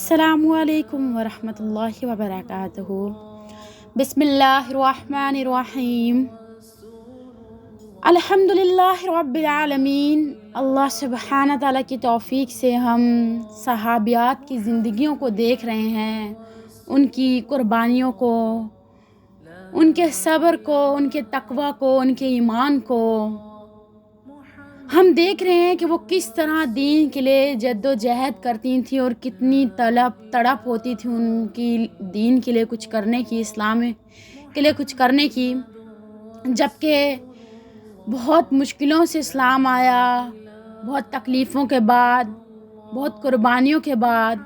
السلام علیکم ورحمۃ اللہ وبرکاتہ۔ بسم اللہ الرحمن الرحیم۔ الحمد للہ رب العالمین۔ اللہ سبحانہ تعالیٰ کی توفیق سے ہم صحابیات کی زندگیوں کو دیکھ رہے ہیں، ان کی قربانیوں کو، ان کے صبر کو، ان کے تقوی کو، ان کے ایمان کو ہم دیکھ رہے ہیں کہ وہ کس طرح دین کے لیے جد و جہد کرتی تھیں اور کتنی تڑپ ہوتی تھی ان کی دین کے لیے کچھ کرنے کی، اسلام کے لیے کچھ کرنے کی، جبکہ بہت مشکلوں سے اسلام آیا، بہت تکلیفوں کے بعد، بہت قربانیوں کے بعد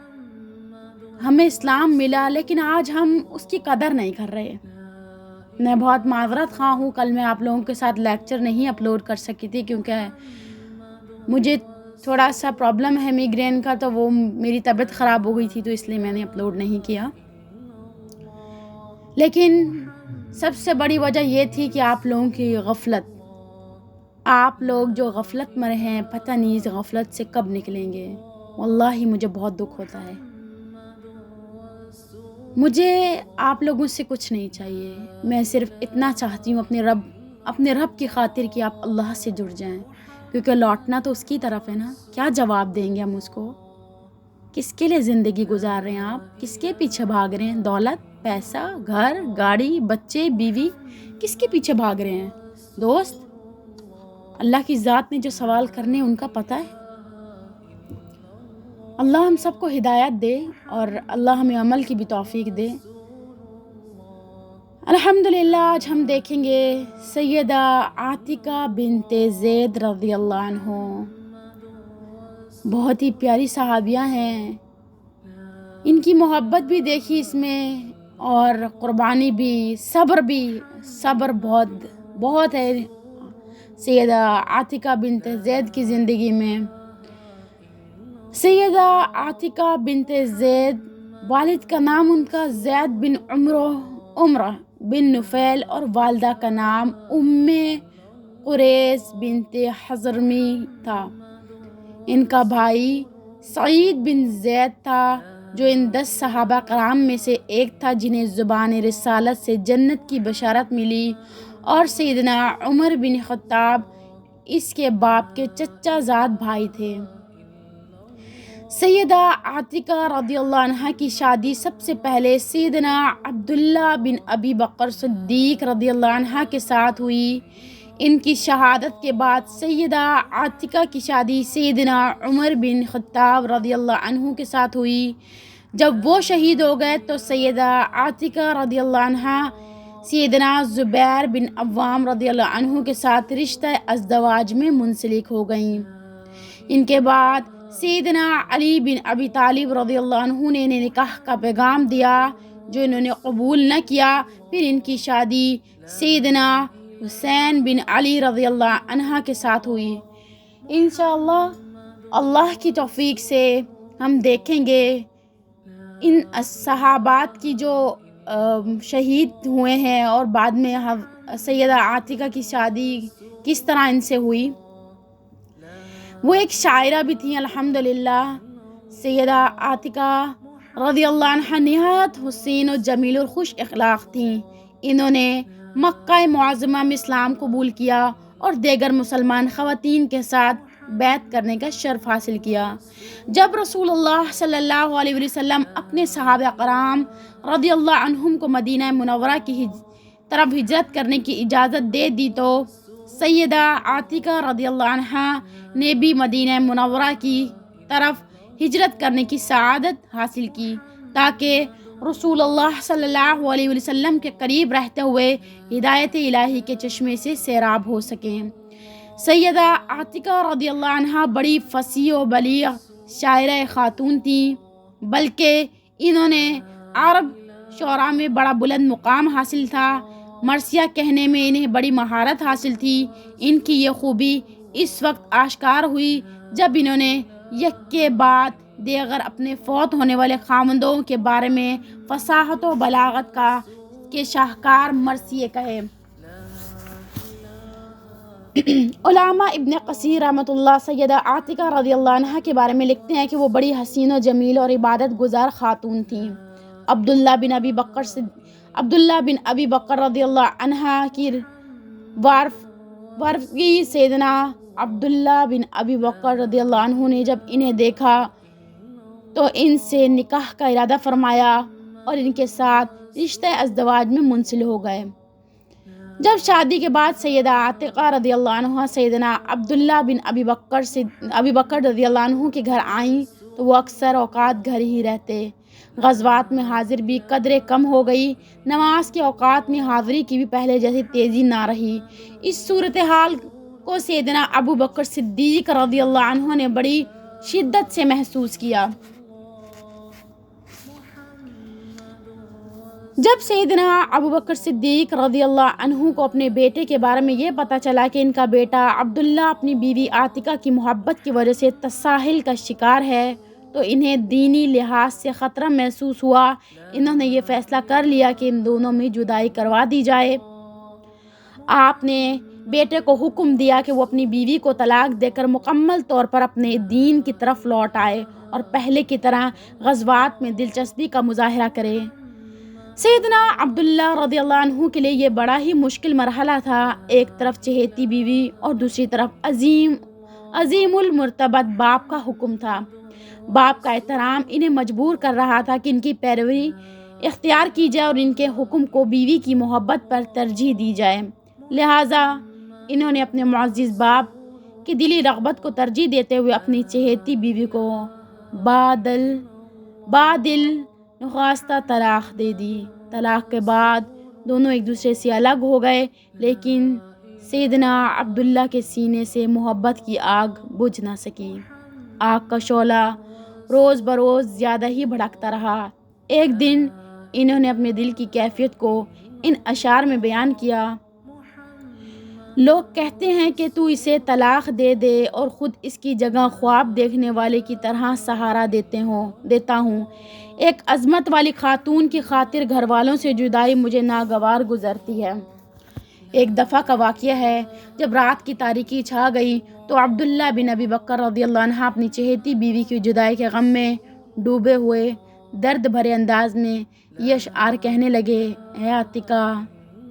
ہمیں اسلام ملا، لیکن آج ہم اس کی قدر نہیں کر رہے۔ میں بہت معذرت خواہ ہوں، کل میں آپ لوگوں کے ساتھ لیکچر نہیں اپلوڈ کر سکی تھی کیونکہ مجھے تھوڑا سا پرابلم ہے میگرین کا، تو وہ میری طبیعت خراب ہو گئی تھی، تو اس لیے میں نے اپلوڈ نہیں کیا۔ لیکن سب سے بڑی وجہ یہ تھی کہ آپ لوگوں کی غفلت، آپ لوگ جو غفلت میں رہے ہیں، پتہ نہیں اس غفلت سے کب نکلیں گے۔ واللہ مجھے بہت دکھ ہوتا ہے۔ مجھے آپ لوگوں سے کچھ نہیں چاہیے، میں صرف اتنا چاہتی ہوں اپنے رب کی خاطر کہ آپ اللہ سے جڑ جائیں، کیونکہ لوٹنا تو اس کی طرف ہے نا۔ کیا جواب دیں گے ہم اس کو؟ کس کے لیے زندگی گزار رہے ہیں آپ؟ کس کے پیچھے بھاگ رہے ہیں؟ دولت، پیسہ، گھر، گاڑی، بچے، بیوی، کس کے پیچھے بھاگ رہے ہیں؟ دوست؟ اللہ کی ذات نے جو سوال کرنے ان کا پتہ ہے۔ اللہ ہم سب کو ہدایت دے اور اللہ ہمیں عمل کی بھی توفیق دے۔ الحمدللہ آج ہم دیکھیں گے سیدہ عاتکہ بنت زید رضی اللہ عنہ۔ بہت ہی پیاری صحابیہ ہیں، ان کی محبت بھی دیکھی اس میں، اور قربانی بھی، صبر بہت ہے سیدہ عاتکہ بنت زید کی زندگی میں۔ سیدہ عاتکہ بنت زید، والد کا نام ان کا زید بن عمرہ بن نفیل اور والدہ کا نام ام قریظ بنت حضرمی تھا۔ ان کا بھائی سعید بن زید تھا، جو ان 10 صحابہ کرام میں سے ایک تھا جنہیں زبان رسالت سے جنت کی بشارت ملی، اور سیدنا عمر بن خطاب اس کے باپ کے چچا زاد بھائی تھے۔ سیدہ عاتکہ رضی اللہ عنہ کی شادی سب سے پہلے سیدنا عبداللہ بن ابی بکر صدیق رضی اللہ عنہ کے ساتھ ہوئی۔ ان کی شہادت کے بعد سیدہ عاتکہ کی شادی سیدنا عمر بن خطاب رضی اللہ عنہ کے ساتھ ہوئی۔ جب وہ شہید ہو گئے تو سیدہ عاتکہ رضی اللہ عنہ سیدنا زبیر بن عوام رضی اللہ عنہ کے ساتھ رشتہ ازدواج میں منسلک ہو گئیں۔ ان کے بعد سیدنا علی بن ابی طالب رضی اللہ عنہ نے انہیں نکاح کا پیغام دیا، جو انہوں نے قبول نہ کیا۔ پھر ان کی شادی سیدنا حسین بن علی رضی اللہ عنہ کے ساتھ ہوئی۔ انشاءاللہ اللہ کی توفیق سے ہم دیکھیں گے ان صحابات کی جو شہید ہوئے ہیں، اور بعد میں سیدہ عاتکہ کی شادی کس طرح ان سے ہوئی۔ وہ ایک شاعرہ بھی تھیں الحمدللہ۔ سیدہ عاتکہ رضی اللہ عنہ نہایت حسین و جمیل اور خوش اخلاق تھیں۔ انہوں نے مکہ معظمہ میں اسلام قبول کیا اور دیگر مسلمان خواتین کے ساتھ بیعت کرنے کا شرف حاصل کیا۔ جب رسول اللہ صلی اللہ علیہ وسلم اپنے صحابہ کرام رضی اللہ عنہم کو مدینہ منورہ کی طرف ہجرت کرنے کی اجازت دے دی تو سیدہ عاتکہ رضی اللہ عنہ نے بھی مدینہ منورہ کی طرف ہجرت کرنے کی سعادت حاصل کی، تاکہ رسول اللہ صلی اللہ علیہ وسلم کے قریب رہتے ہوئے ہدایت الہی کے چشمے سے سیراب ہو سکیں۔ سیدہ عاتکہ رضی اللہ عنہ بڑی فصیح و بلیغ شاعرہ خاتون تھیں، بلکہ انہوں نے عرب شعراء میں بڑا بلند مقام حاصل تھا۔ مرثیہ کہنے میں انہیں بڑی مہارت حاصل تھی۔ ان کی یہ خوبی اس وقت آشکار ہوئی جب انہوں نے یک کے بعد دیگر اپنے فوت ہونے والے خاوندوں کے بارے میں فصاحت و بلاغت کے شاہکار مرثیے کہے۔ علامہ ابن کثیر رحمۃ اللہ سیدہ عاتقہ رضی اللہ عنہ کے بارے میں لکھتے ہیں کہ وہ بڑی حسین و جمیل اور عبادت گزار خاتون تھیں۔ عبداللہ بن ابی بکر رضی اللہ عنہ کی وارفی سیدنا عبداللہ بن ابی بکر رضی اللہ عنہ نے جب انہیں دیکھا تو ان سے نکاح کا ارادہ فرمایا اور ان کے ساتھ رشتہ ازدواج میں منسلک ہو گئے۔ جب شادی کے بعد سیدہ عاتقہ رضی اللہ عنہ سیدنا عبداللہ بن ابی بکر رضی اللہ عنہ کے گھر آئیں تو وہ اکثر اوقات گھر ہی رہتے۔ غزوات میں حاضر بھی قدرے کم ہو گئی، نماز کے اوقات میں حاضری کی بھی پہلے جیسی تیزی نہ رہی۔ اس صورتحال کو سیدنا ابو بکر صدیق رضی اللہ عنہ نے بڑی شدت سے محسوس کیا۔ جب سیدنا ابو بکر صدیق رضی اللہ عنہ کو اپنے بیٹے کے بارے میں یہ پتہ چلا کہ ان کا بیٹا عبداللہ اپنی بیوی عاتقہ کی محبت کی وجہ سے تساہل کا شکار ہے تو انہیں دینی لحاظ سے خطرہ محسوس ہوا۔ انہوں نے یہ فیصلہ کر لیا کہ ان دونوں میں جدائی کروا دی جائے۔ آپ نے بیٹے کو حکم دیا کہ وہ اپنی بیوی کو طلاق دے کر مکمل طور پر اپنے دین کی طرف لوٹ آئے اور پہلے کی طرح غزوات میں دلچسپی کا مظاہرہ کرے۔ سیدنا عبداللہ رضی اللہ عنہ کے لیے یہ بڑا ہی مشکل مرحلہ تھا۔ ایک طرف چہیتی بیوی اور دوسری طرف عظیم المرتبت باپ کا حکم تھا۔ باپ کا احترام انہیں مجبور کر رہا تھا کہ ان کی پیروی اختیار کی جائے اور ان کے حکم کو بیوی کی محبت پر ترجیح دی جائے۔ لہٰذا انہوں نے اپنے معزز باپ کی دلی رغبت کو ترجیح دیتے ہوئے اپنی چہیتی بیوی کو بادل نخواستہ طلاق دے دی۔ طلاق کے بعد دونوں ایک دوسرے سے الگ ہو گئے، لیکن سیدنا عبداللہ کے سینے سے محبت کی آگ بجھ نہ سکی۔ آگ کا شعلہ روز بروز زیادہ ہی بھڑکتا رہا۔ ایک دن انہوں نے اپنے دل کی کیفیت کو ان اشعار میں بیان کیا: لوگ کہتے ہیں کہ تو اسے طلاق دے دے اور خود اس کی جگہ خواب دیکھنے والے کی طرح سہارا دیتا ہوں۔ ایک عظمت والی خاتون کی خاطر گھر والوں سے جدائی مجھے ناگوار گزرتی ہے۔ ایک دفعہ کا واقعہ ہے، جب رات کی تاریکی چھا گئی تو عبداللہ بن ابی بکر رضی اللہ عنہ اپنی چہیتی بیوی کی جدائی کے غم میں ڈوبے ہوئے درد بھرے انداز میں یہ اشعار کہنے لگے: اے عاتقہ،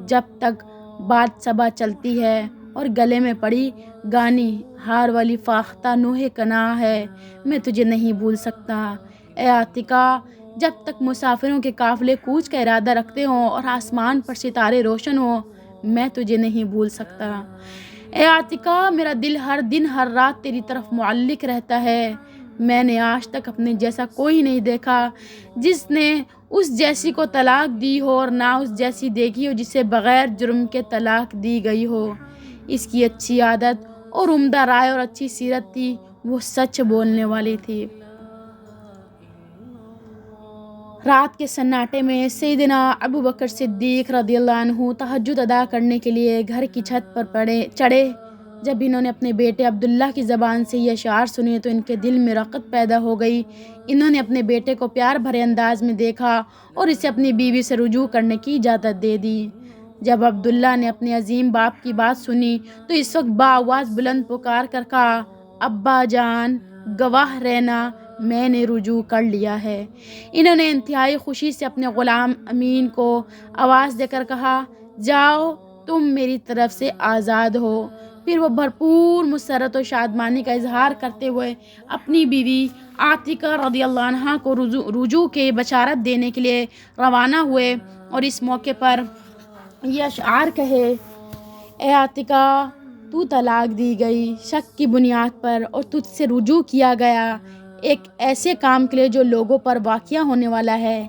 جب تک بات صبا چلتی ہے اور گلے میں پڑی گانی ہار والی فاختہ نوح کنا ہے، میں تجھے نہیں بھول سکتا۔ اے عاتقہ، جب تک مسافروں کے قافلے کوچ کا ارادہ رکھتے ہوں اور آسمان پر ستارے روشن ہوں، میں تجھے نہیں بھول سکتا۔ اے عاتقہ، میرا دل ہر دن ہر رات تیری طرف معلق رہتا ہے۔ میں نے آج تک اپنے جیسا کوئی نہیں دیکھا جس نے اس جیسی کو طلاق دی ہو اور نہ اس جیسی دیکھی ہو جسے بغیر جرم کے طلاق دی گئی ہو۔ اس کی اچھی عادت اور عمدہ رائے اور اچھی سیرت تھی، وہ سچ بولنے والی تھی۔ رات کے سناٹے میں سیدنا ابو بکر صدیق رضی اللہ عنہ تہجد ادا کرنے کے لیے گھر کی چھت پر چڑھے۔ جب انہوں نے اپنے بیٹے عبداللہ کی زبان سے یہ اشعار سنے تو ان کے دل میں رغبت پیدا ہو گئی۔ انہوں نے اپنے بیٹے کو پیار بھرے انداز میں دیکھا اور اسے اپنی بیوی سے رجوع کرنے کی اجازت دے دی۔ جب عبداللہ نے اپنے عظیم باپ کی بات سنی تو اس وقت بآواز بلند پکار کر کہا: ابا جان، گواہ رہنا، میں نے رجوع کر لیا ہے۔ انہوں نے انتہائی خوشی سے اپنے غلام امین کو آواز دے کر کہا: جاؤ، تم میری طرف سے آزاد ہو۔ پھر وہ بھرپور مسرت و شادمانی کا اظہار کرتے ہوئے اپنی بیوی عاتقہ رضی اللہ عنہا کو رجوع کی بشارت دینے کے لیے روانہ ہوئے اور اس موقع پر یہ اشعار کہے: اے عاتقہ، تو طلاق دی گئی شک کی بنیاد پر اور تجھ سے رجوع کیا گیا ایک ایسے کام کے لیے جو لوگوں پر واقع ہونے والا ہے۔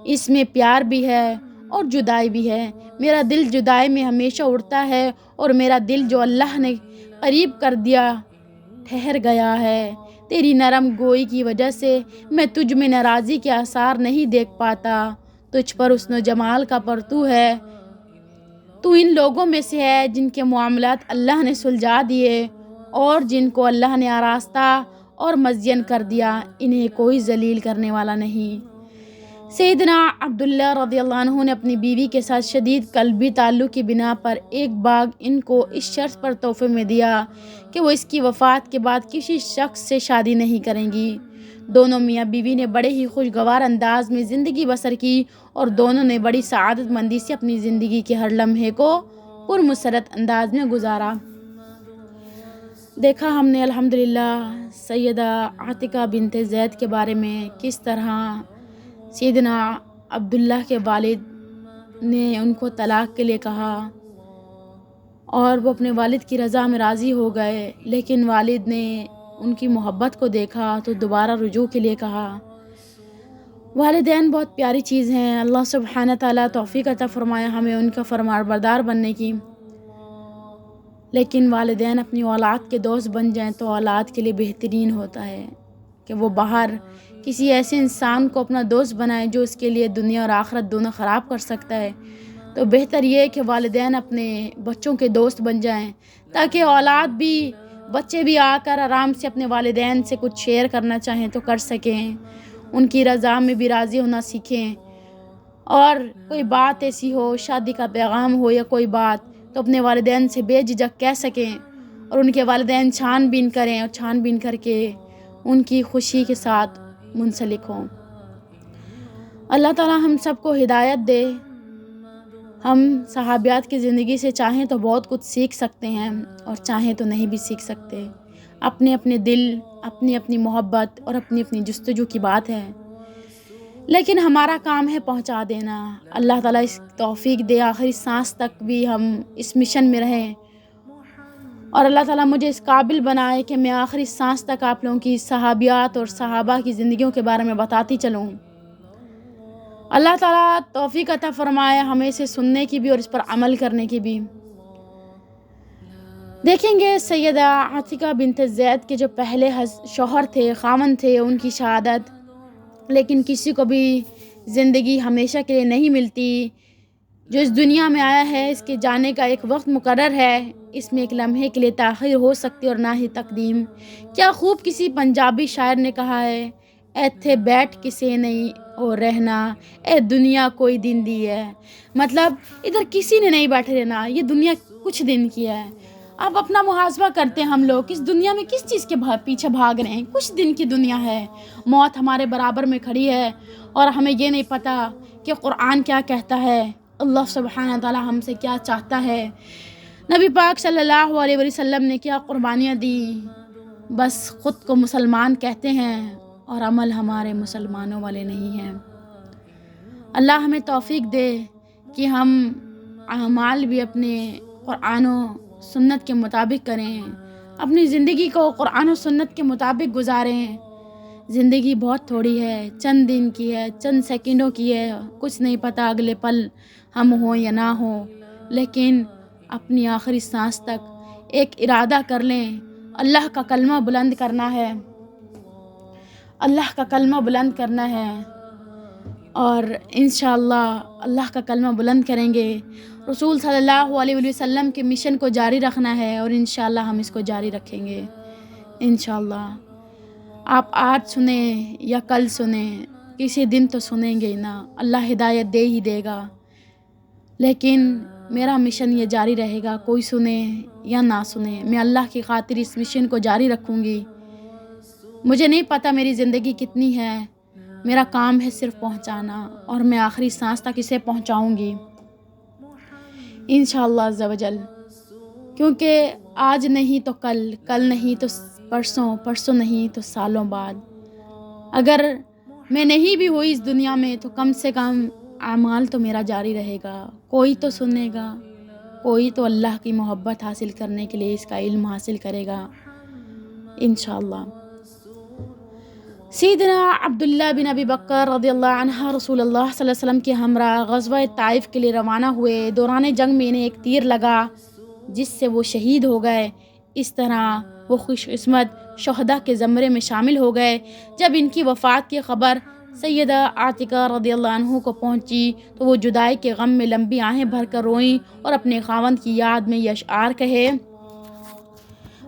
اس میں پیار بھی ہے اور جدائی بھی ہے۔ میرا دل جدائی میں ہمیشہ اڑتا ہے اور میرا دل جو اللہ نے قریب کر دیا ٹھہر گیا ہے۔ تیری نرم گوئی کی وجہ سے میں تجھ میں ناراضی کے آثار نہیں دیکھ پاتا۔ تجھ پر حسن و جمال کا پرتو ہے۔ تو ان لوگوں میں سے ہے جن کے معاملات اللہ نے سلجھا دیے اور جن کو اللہ نے آراستہ اور مزین کر دیا، انہیں کوئی ذلیل کرنے والا نہیں۔ سیدنا عبداللہ رضی اللہ عنہ نے اپنی بیوی کے ساتھ شدید قلبی تعلق کی بنا پر ایک باغ ان کو اس شرط پر تحفے میں دیا کہ وہ اس کی وفات کے بعد کسی شخص سے شادی نہیں کریں گی۔ دونوں میاں بیوی نے بڑے ہی خوشگوار انداز میں زندگی بسر کی اور دونوں نے بڑی سعادت مندی سے اپنی زندگی کے ہر لمحے کو پرمسرت انداز میں گزارا۔ دیکھا ہم نے الحمدللہ سیدہ عاتقہ بنت زید کے بارے میں کس طرح سیدنا عبداللہ کے والد نے ان کو طلاق کے لیے کہا اور وہ اپنے والد کی رضا میں راضی ہو گئے، لیکن والد نے ان کی محبت کو دیکھا تو دوبارہ رجوع کے لیے کہا۔ والدین بہت پیاری چیز ہیں، اللہ سبحانہ تعالیٰ توفیق عطا فرمائے ہمیں ان کا فرمانبردار بننے کی۔ لیکن والدین اپنی اولاد کے دوست بن جائیں تو اولاد کے لیے بہترین ہوتا ہے کہ وہ باہر کسی ایسے انسان کو اپنا دوست بنائے جو اس کے لیے دنیا اور آخرت دونوں خراب کر سکتا ہے۔ تو بہتر یہ ہے کہ والدین اپنے بچوں کے دوست بن جائیں تاکہ اولاد بھی، بچے بھی آ کر آرام سے اپنے والدین سے کچھ شیئر کرنا چاہیں تو کر سکیں، ان کی رضا میں بھی راضی ہونا سیکھیں، اور کوئی بات ایسی ہو، شادی کا پیغام ہو یا کوئی بات، تو اپنے والدین سے بے جھجک کہہ سکیں اور ان کے والدین چھان بین کریں اور چھان بین کر کے ان کی خوشی کے ساتھ منسلک ہوں۔ اللہ تعالیٰ ہم سب کو ہدایت دے۔ ہم صحابیات کی زندگی سے چاہیں تو بہت کچھ سیکھ سکتے ہیں اور چاہیں تو نہیں بھی سیکھ سکتے۔ اپنے اپنے دل، اپنی اپنی محبت اور اپنی اپنی جستجو کی بات ہے، لیکن ہمارا کام ہے پہنچا دینا۔ اللہ تعالیٰ اس توفیق دے آخری سانس تک بھی ہم اس مشن میں رہیں، اور اللہ تعالیٰ مجھے اس قابل بنائے کہ میں آخری سانس تک آپ لوگوں کی صحابیات اور صحابہ کی زندگیوں کے بارے میں بتاتی چلوں۔ اللہ تعالیٰ توفیق عطا فرمائے ہمیں اسے سننے کی بھی اور اس پر عمل کرنے کی بھی۔ دیکھیں گے سیدہ عاتقہ بنت زید کے جو پہلے شوہر تھے، خاوند تھے، ان کی شہادت، لیکن کسی کو بھی زندگی ہمیشہ کے لیے نہیں ملتی۔ جو اس دنیا میں آیا ہے اس کے جانے کا ایک وقت مقرر ہے، اس میں ایک لمحے کے لیے تاخیر ہو سکتی اور نہ ہی تقدیم۔ کیا خوب کسی پنجابی شاعر نے کہا ہے، ایتھے بیٹھ کسے نہیں اور رہنا، اے دنیا کوئی دن دی ہے۔ مطلب ادھر کسی نے نہیں بیٹھے رہنا، یہ دنیا کچھ دن کی ہے۔ اب اپنا محاسبہ کرتے ہیں ہم لوگ، اس دنیا میں کس چیز کے پیچھے بھاگ رہے ہیں؟ کچھ دن کی دنیا ہے، موت ہمارے برابر میں کھڑی ہے اور ہمیں یہ نہیں پتہ کہ قرآن کیا کہتا ہے، اللہ سبحانہ تعالیٰ ہم سے کیا چاہتا ہے، نبی پاک صلی اللہ علیہ وسلم نے کیا قربانیاں دی۔ بس خود کو مسلمان کہتے ہیں اور عمل ہمارے مسلمانوں والے نہیں ہیں۔ اللہ ہمیں توفیق دے کہ ہم اعمال بھی اپنے قرآن و سنت کے مطابق کریں، اپنی زندگی کو قرآن و سنت کے مطابق گزاریں۔ زندگی بہت تھوڑی ہے، چند دن کی ہے، چند سیکنڈوں کی ہے، کچھ نہیں پتہ اگلے پل ہم ہوں یا نہ ہوں، لیکن اپنی آخری سانس تک ایک ارادہ کر لیں، اللہ کا کلمہ بلند کرنا ہے، اللہ کا کلمہ بلند کرنا ہے، اور انشاءاللہ اللہ کا کلمہ بلند کریں گے، رسول صلی اللہ علیہ وسلم کے مشن کو جاری رکھنا ہے، اور انشاءاللہ ہم اس کو جاری رکھیں گے انشاءاللہ۔ آپ آج سنیں یا کل سنیں، کسی دن تو سنیں گے ہی نا، اللہ ہدایت دے ہی دے گا، لیکن میرا مشن یہ جاری رہے گا، کوئی سنے یا نہ سنے، میں اللہ کی خاطر اس مشن کو جاری رکھوں گی۔ مجھے نہیں پتہ میری زندگی کتنی ہے، میرا کام ہے صرف پہنچانا، اور میں آخری سانس تک اسے پہنچاؤں گی انشاءاللہ عز و جل، کیونکہ آج نہیں تو کل، کل نہیں تو پرسوں، پرسوں نہیں تو سالوں بعد۔ اگر میں نہیں بھی ہوئی اس دنیا میں تو کم سے کم اعمال تو میرا جاری رہے گا، کوئی تو سنے گا، کوئی تو اللہ کی محبت حاصل کرنے کے لیے اس کا علم حاصل کرے گا انشاءاللہ۔ سیدنا عبداللہ بن ابی بکر رضی اللہ عنہ رسول اللہ صلی اللہ علیہ وسلم کے ہمراہ غزوہ طائف کے لیے روانہ ہوئے۔ دوران جنگ میں انہیں ایک تیر لگا جس سے وہ شہید ہو گئے، اس طرح وہ خوش قسمت شہداء کے زمرے میں شامل ہو گئے۔ جب ان کی وفات کی خبر سیدہ عاتقہ رضی اللہ عنہ کو پہنچی تو وہ جدائی کے غم میں لمبی آہیں بھر کر روئیں اور اپنے خاوند کی یاد میں یہ اشعار کہے۔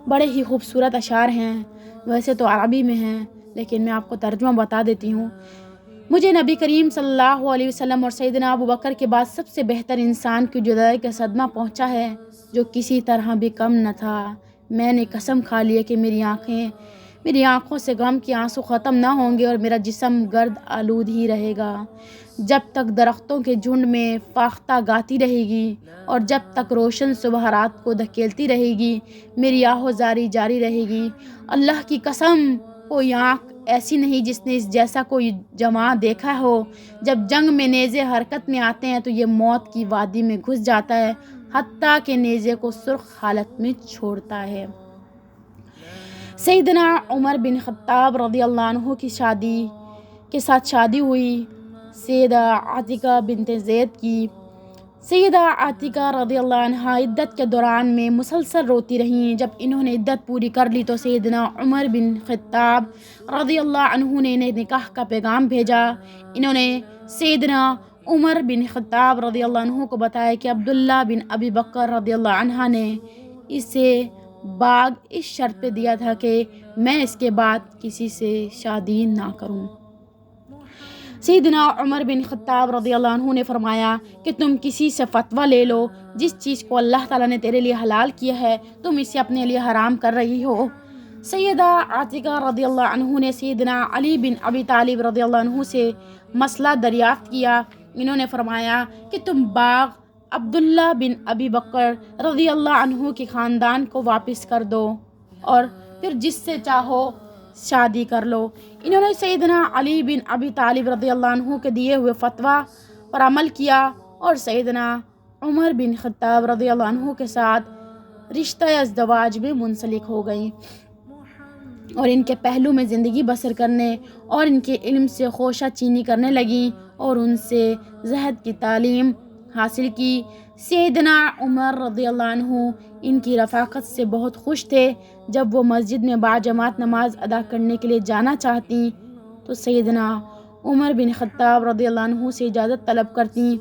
بڑے ہی خوبصورت اشعار ہیں، ویسے تو عربی میں ہیں لیکن میں آپ کو ترجمہ بتا دیتی ہوں۔ مجھے نبی کریم صلی اللہ علیہ وسلم اور سیدنا ابو بکر کے بعد سب سے بہتر انسان کی جدائی کا صدمہ پہنچا ہے، جو کسی طرح بھی کم نہ تھا۔ میں نے قسم کھا لی کہ میری آنکھوں سے غم کے آنسو ختم نہ ہوں گے اور میرا جسم گرد آلود ہی رہے گا جب تک درختوں کے جھنڈ میں فاختہ گاتی رہے گی، اور جب تک روشن صبح رات کو دھکیلتی رہے گی، میری آہوزاری جاری رہے گی۔ اللہ کی قسم، کوئی آنکھ ایسی نہیں جس نے اس جیسا کوئی جماع دیکھا ہو۔ جب جنگ میں نیزے حرکت میں آتے ہیں تو یہ موت کی وادی میں گھس جاتا ہے، حتیٰ کہ نیزے کو سرخ حالت میں چھوڑتا ہے۔ سیدنا عمر بن خطاب رضی اللہ عنہ کے ساتھ شادی ہوئی سیدہ عاتقہ بنت زید کی۔ سیدہ عاتقہ رضی اللہ عنہ عدت کے دوران میں مسلسل روتی رہیں۔ جب انہوں نے عدت پوری کر لی تو سیدنا عمر بن خطاب رضی اللہ عنہ نے انہیں نکاح کا پیغام بھیجا۔ انہوں نے سیدنا عمر بن خطاب رضی اللہ عنہ کو بتایا کہ عبداللہ بن ابی بکر رضی اللہ عنہ نے اسے باغ اس شرط پہ دیا تھا کہ میں اس کے بعد کسی سے شادی نہ کروں۔ سیدنا عمر بن خطاب رضی اللہ عنہ نے فرمایا کہ تم کسی سے فتویٰ لے لو، جس چیز کو اللہ تعالیٰ نے تیرے لیے حلال کیا ہے تم اسے اپنے لیے حرام کر رہی ہو۔ سیدہ عاتقہ رضی اللہ عنہ نے سیدنا علی بن ابی طالب رضی اللہ عنہ سے مسئلہ دریافت کیا۔ انہوں نے فرمایا کہ تم باغ عبداللہ بن ابی بکر رضی اللہ عنہ کے خاندان کو واپس کر دو اور پھر جس سے چاہو شادی کر لو۔ انہوں نے سیدنا علی بن ابی طالب رضی اللہ عنہ کے دیے ہوئے فتویٰ پر عمل کیا اور سیدنا عمر بن خطاب رضی اللہ عنہ کے ساتھ رشتہ ازدواج میں منسلک ہو گئیں اور ان کے پہلو میں زندگی بسر کرنے اور ان کے علم سے خوشہ چینی کرنے لگیں اور ان سے زہد کی تعلیم حاصل کی۔ سیدنا عمر رضی اللہ عنہ ان کی رفاقت سے بہت خوش تھے۔ جب وہ مسجد میں باجماعت نماز ادا کرنے کے لیے جانا چاہتی تو سیدنا عمر بن خطاب رضی اللہ عنہ سے اجازت طلب کرتی۔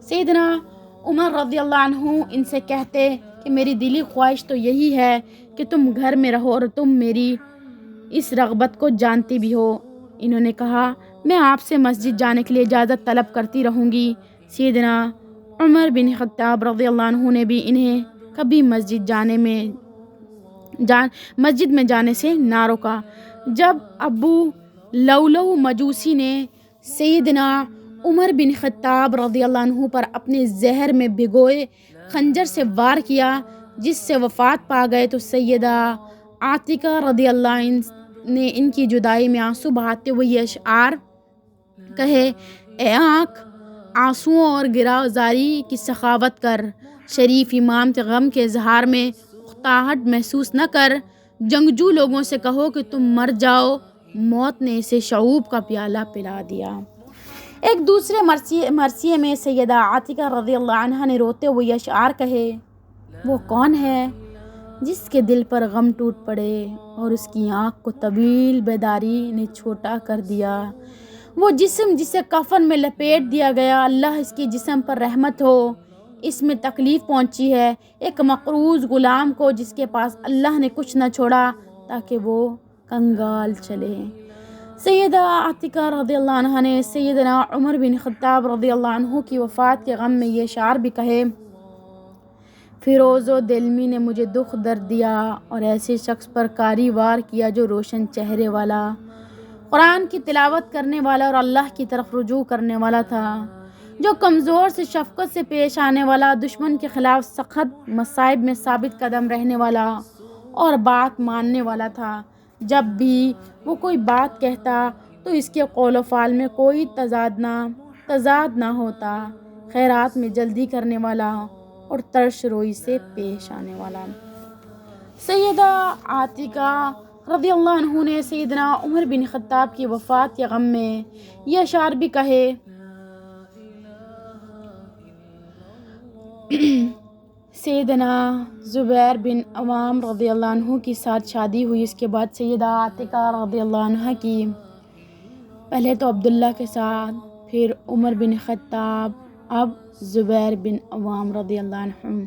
سیدنا عمر رضی اللہ عنہ ان سے کہتے کہ میری دلی خواہش تو یہی ہے کہ تم گھر میں رہو اور تم میری اس رغبت کو جانتی بھی ہو۔ انہوں نے کہا میں آپ سے مسجد جانے کے لیے اجازت طلب کرتی رہوں گی۔ سیدنا عمر بن خطاب رضی اللہ عنہ نے بھی انہیں کبھی مسجد میں جانے سے نہ روکا۔ جب ابو لؤلؤ مجوسی نے سیدنا عمر بن خطاب رضی اللہ عنہ پر اپنے زہر میں بھگوئے خنجر سے وار کیا جس سے وفات پا گئے تو سیدہ عاتقہ رضی اللہ عنہ نے ان کی جدائی میں آنسو بہاتے ہوئے یہ اشعار کہے: اے آنکھ، آنسوؤں اور گریزاری کی سخاوت کر، شریف امام کے غم کے اظہار میں اکتاہٹ محسوس نہ کر۔ جنگجو لوگوں سے کہو کہ تم مر جاؤ، موت نے اسے شعوب کا پیالہ پلا دیا۔ ایک دوسرے مرثیے میں سیدہ عاتقہ رضی اللہ عنہ نے روتے ہوئے یہ اشعار کہے: وہ کون ہے جس کے دل پر غم ٹوٹ پڑے اور اس کی آنکھ کو طویل بیداری نے چھوٹا کر دیا؟ وہ جسم جسے کفن میں لپیٹ دیا گیا، اللہ اس کے جسم پر رحمت ہو، اس میں تکلیف پہنچی ہے ایک مقروض غلام کو جس کے پاس اللہ نے کچھ نہ چھوڑا تاکہ وہ کنگال چلے۔ سیدہ عاتقہ رضی اللہ عنہ نے سیدنا عمر بن خطاب رضی اللہ عنہ کی وفات کے غم میں یہ اشعار بھی کہے: فیروز و دلمی نے مجھے دکھ درد دیا اور ایسے شخص پر کاری وار کیا جو روشن چہرے والا، قرآن کی تلاوت کرنے والا اور اللہ کی طرف رجوع کرنے والا تھا، جو کمزور سے شفقت سے پیش آنے والا، دشمن کے خلاف سخت مصائب میں ثابت قدم رہنے والا اور بات ماننے والا تھا۔ جب بھی وہ کوئی بات کہتا تو اس کے قول و فعل میں کوئی تضاد نہ ہوتا، خیرات میں جلدی کرنے والا اور ترش روئی سے پیش آنے والا۔ سیدہ عاتقہ رضی اللہ عنہ نے سیدنا عمر بن خطاب کی وفات کے غم میں یہ اشعار بھی کہے: سیدنا زبیر بن عوام رضی اللہ عنہ کے ساتھ شادی ہوئی، اس کے بعد سیدہ عاتقہ رضی اللہ عنہ کی، پہلے تو عبداللہ کے ساتھ، پھر عمر بن خطاب، اب زبیر بن عوام رضی اللہ عنہ۔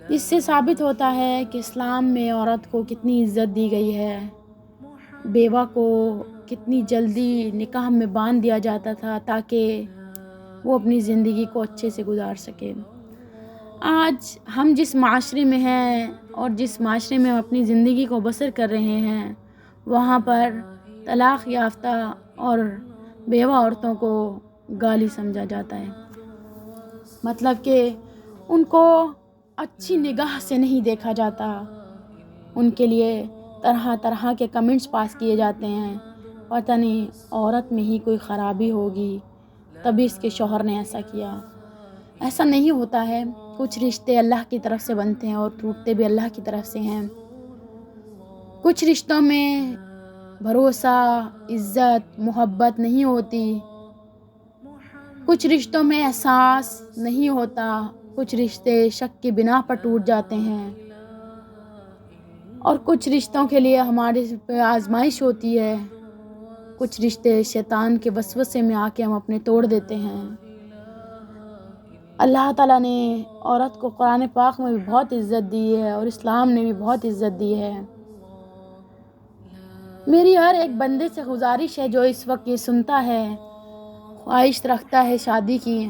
اس سے ثابت ہوتا ہے کہ اسلام میں عورت کو کتنی عزت دی گئی ہے۔ بیوہ کو کتنی جلدی نکاح میں باندھ دیا جاتا تھا تاکہ وہ اپنی زندگی کو اچھے سے گزار سکے۔ آج ہم جس معاشرے میں ہیں اور جس معاشرے میں ہم اپنی زندگی کو بسر کر رہے ہیں، وہاں پر طلاق یافتہ اور بیوہ عورتوں کو گالی سمجھا جاتا ہے، مطلب کہ ان کو اچھی نگاہ سے نہیں دیکھا جاتا، ان کے لیے طرح طرح کے کمنٹس پاس کیے جاتے ہیں، پتہ نہیں عورت میں ہی کوئی خرابی ہوگی تبھی اس کے شوہر نے ایسا کیا۔ ایسا نہیں ہوتا ہے، کچھ رشتے اللہ کی طرف سے بنتے ہیں اور ٹوٹتے بھی اللہ کی طرف سے ہیں۔ کچھ رشتوں میں بھروسہ، عزت، محبت نہیں ہوتی، کچھ رشتوں میں احساس نہیں ہوتا، کچھ رشتے شک کی بنا پر ٹوٹ جاتے ہیں، اور کچھ رشتوں کے لیے ہمارے پہ آزمائش ہوتی ہے، کچھ رشتے شیطان کے وسوسے میں آ کے ہم اپنے توڑ دیتے ہیں۔ اللہ تعالیٰ نے عورت کو قرآن پاک میں بھی بہت عزت دی ہے اور اسلام نے بھی بہت عزت دی ہے۔ میری ہر ایک بندے سے گزارش ہے جو اس وقت یہ سنتا ہے، خواہش رکھتا ہے شادی کی،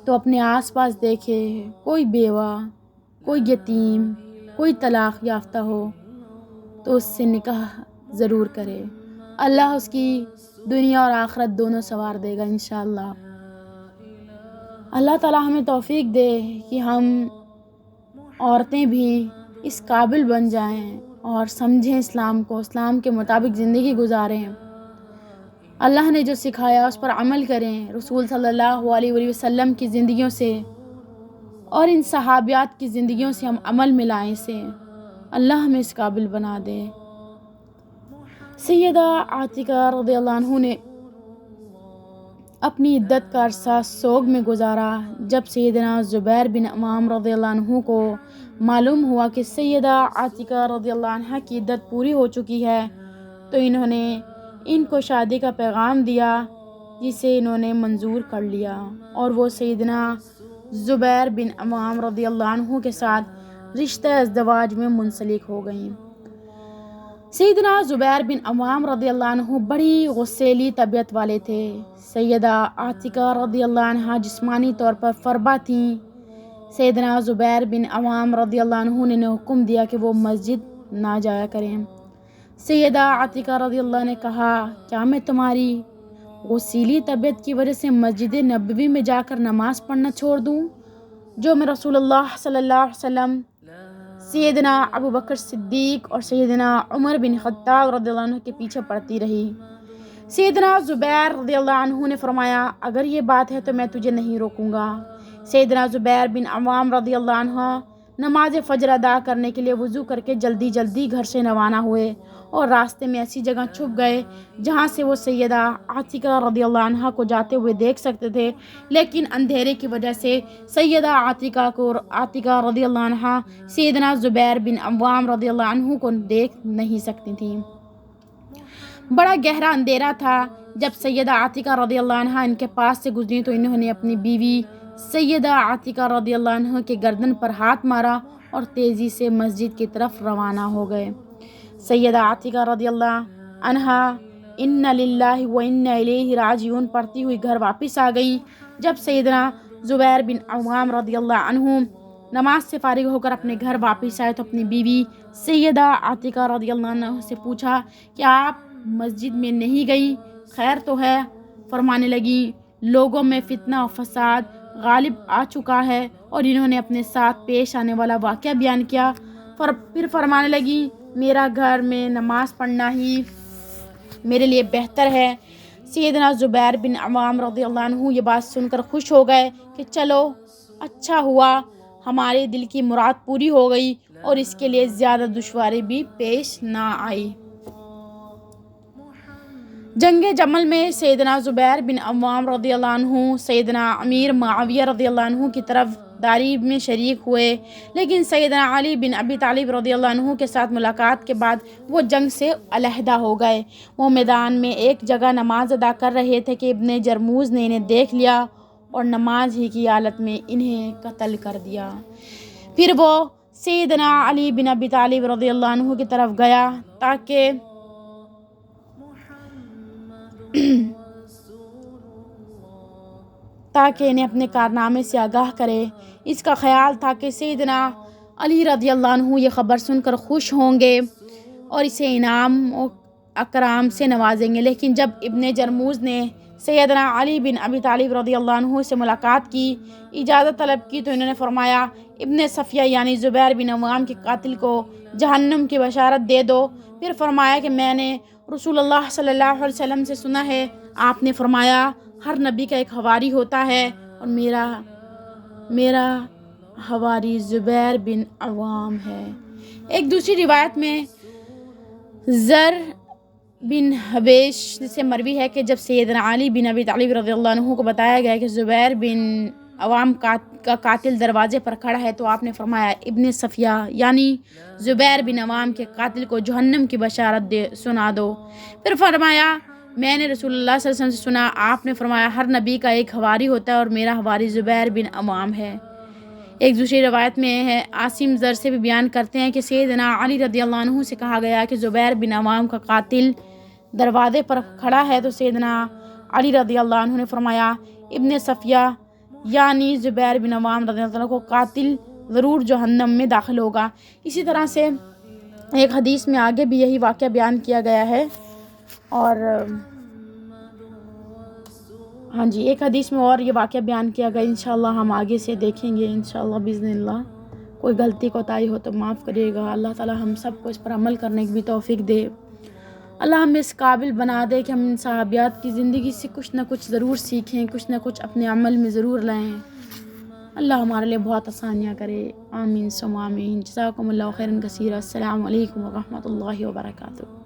تو اپنے آس پاس دیکھے، کوئی بیوہ، کوئی یتیم، کوئی طلاق یافتہ ہو تو اس سے نکاح ضرور کرے۔ اللہ اس کی دنیا اور آخرت دونوں سنوار دے گا انشاءاللہ۔ اللہ تعالیٰ ہمیں توفیق دے کہ ہم عورتیں بھی اس قابل بن جائیں اور سمجھیں اسلام کو، اسلام کے مطابق زندگی گزاریں، اللہ نے جو سکھایا اس پر عمل کریں، رسول صلی اللہ علیہ وآلہ وسلم کی زندگیوں سے اور ان صحابیات کی زندگیوں سے ہم عمل میں لائیں اسے، اللہ ہمیں اس قابل بنا دے۔ سیدہ عاتقہ رضی اللہ عنہ نے اپنی عدت کا عرصہ سوگ میں گزارا۔ جب سیدنا زبیر بن عوام رضی اللہ عنہ کو معلوم ہوا کہ سیدہ عاتقہ رضی اللہ عنہ کی عدت پوری ہو چکی ہے تو انہوں نے ان کو شادی کا پیغام دیا، جسے انہوں نے منظور کر لیا اور وہ سیدنا زبیر بن عوام رضی اللہ عنہ کے ساتھ رشتہ ازدواج میں منسلک ہو گئیں۔ سیدنا زبیر بن عوام رضی اللہ عنہ بڑی غصیلی طبیعت والے تھے۔ سیدہ عاتقہ رضی اللہ عنہ جسمانی طور پر فربا تھیں۔ سیدنا زبیر بن عوام رضی اللہ عنہ نے حکم دیا کہ وہ مسجد نہ جایا کریں۔ سیدہ عاتقہ رضی اللہ نے کہا، کیا میں تمہاری غصیلی طبیعت کی وجہ سے مسجد نبوی میں جا کر نماز پڑھنا چھوڑ دوں، جو میں رسول اللہ صلی اللہ علیہ وسلم، سیدنا ابو بکر صدیق اور سیدنا عمر بن خطاب رضی اللہ عنہ کے پیچھے پڑتی رہی۔ سیدنا زبیر رضی اللہ عنہ نے فرمایا، اگر یہ بات ہے تو میں تجھے نہیں روکوں گا۔ سیدنا زبیر بن عوام رضی اللہ عنہ نماز فجر ادا کرنے کے لیے وضو کر کے جلدی جلدی گھر سے روانہ ہوئے اور راستے میں ایسی جگہ چھپ گئے جہاں سے وہ سیدہ عاتقہ رضی اللہ عنہ کو جاتے ہوئے دیکھ سکتے تھے، لیکن اندھیرے کی وجہ سے سیدہ عاتقہ رضی اللہ عنہ سیدنا زبیر بن عوام رضی اللہ عنہ کو دیکھ نہیں سکتی تھیں۔ بڑا گہرا اندھیرا تھا۔ جب سیدہ عاتقہ رضی اللہ عنہ ان کے پاس سے گزری تو انہوں نے اپنی بیوی سیدہ عاتقہ رضی اللہ عنہ کے گردن پر ہاتھ مارا اور تیزی سے مسجد کی طرف روانہ ہو گئے۔ سیدہ عاتقہ رضی اللہ عنہ ان للہ و انا الیہ راجعون پڑھتی ہوئی گھر واپس آ گئی۔ جب سیدنا زبیر بن عوام رضی اللہ عنہ نماز سے فارغ ہو کر اپنے گھر واپس آئے تو اپنی بیوی سیدہ عاتقہ رضی اللہ عنہ سے پوچھا کہ آپ مسجد میں نہیں گئی، خیر تو ہے؟ فرمانے لگی، لوگوں میں فتنہ و فساد غالب آ چکا ہے، اور انہوں نے اپنے ساتھ پیش آنے والا واقعہ بیان کیا۔ پھر فرمانے لگی، میرا گھر میں نماز پڑھنا ہی میرے لیے بہتر ہے۔ سیدنا زبیر بن عوام رضی اللہ عنہ یہ بات سن کر خوش ہو گئے کہ چلو اچھا ہوا، ہمارے دل کی مراد پوری ہو گئی اور اس کے لیے زیادہ دشواری بھی پیش نہ آئی۔ جنگ جمل میں سیدنا زبیر بن عوام رضی اللہ عنہ سیدنا امیر معاویہ رضی اللہ عنہ کی طرف داری میں شریک ہوئے، لیکن سیدنا علی بن ابی طالب رضی اللہ عنہ کے ساتھ ملاقات کے بعد وہ جنگ سے علیحدہ ہو گئے۔ وہ میدان میں ایک جگہ نماز ادا کر رہے تھے کہ ابن جرموز نے انہیں دیکھ لیا اور نماز ہی کی حالت میں انہیں قتل کر دیا۔ پھر وہ سیدنا علی بن ابی طالب رضی اللہ عنہ کی طرف گیا تاکہ تاکہ انہیں اپنے کارنامے سے آگاہ کرے۔ اس کا خیال تھا کہ سیدنا علی رضی اللہ عنہ یہ خبر سن کر خوش ہوں گے اور اسے انعام و اکرام سے نوازیں گے، لیکن جب ابن جرموز نے سیدنا علی بن ابی طالب رضی اللہ عنہ سے ملاقات کی، اجازت طلب کی، تو انہوں نے فرمایا ابن صفیہ یعنی زبیر بن عوام کے قاتل کو جہنم کی بشارت دے دو۔ پھر فرمایا کہ میں نے رسول اللہ صلی اللہ علیہ وسلم سے سنا ہے، آپ نے فرمایا ہر نبی کا ایک حواری ہوتا ہے اور میرا حواری زبیر بن عوام ہے۔ ایک دوسری روایت میں زر بن حبیش سے مروی ہے کہ جب سیدنا علی بن ابی طالب رضی اللہ عنہ کو بتایا گیا کہ زبیر بن عوام کا قاتل دروازے پر کھڑا ہے، تو آپ نے فرمایا ابن صفیہ یعنی زبیر بن عوام کے قاتل کو جہنم کی بشارت سنا دو۔ پھر فرمایا میں نے رسول اللہ صلی اللہ علیہ وسلم سے سنا، آپ نے فرمایا ہر نبی کا ایک حواری ہوتا ہے اور میرا حواری زبیر بن عوام ہے۔ ایک دوسری روایت میں ہے، عاصم زر سے بھی بیان کرتے ہیں کہ سیدنا علی رضی اللہ عنہ سے کہا گیا کہ زبیر بن عوام کا قاتل دروازے پر کھڑا ہے، تو سیدنا علی رضی اللہ عنہ نے فرمایا ابن صفیہ یعنی زبیر بن عوام رضی اللہ عنہ کو قاتل ضرور جہنم میں داخل ہوگا۔ اسی طرح سے ایک حدیث میں آگے بھی یہی واقعہ بیان کیا گیا ہے، اور ہاں جی ایک حدیث میں اور یہ واقعہ بیان کیا گیا، انشاءاللہ ہم آگے سے دیکھیں گے انشاءاللہ باذن اللہ۔ کوئی غلطی کوتاہی ہو تو معاف کریے گا۔ اللہ تعالی ہم سب کو اس پر عمل کرنے کی بھی توفیق دے۔ اللہ ہمیں اس قابل بنا دے کہ ہم ان صحابیات کی زندگی سے کچھ نہ کچھ ضرور سیکھیں، کچھ نہ کچھ اپنے عمل میں ضرور لائیں۔ اللہ ہمارے لیے بہت آسانیاں کرے، آمین ثم آمین۔ جزاکم اللہ خیرا کثیرا۔ السلام علیکم ورحمۃ اللہ وبرکاتہ۔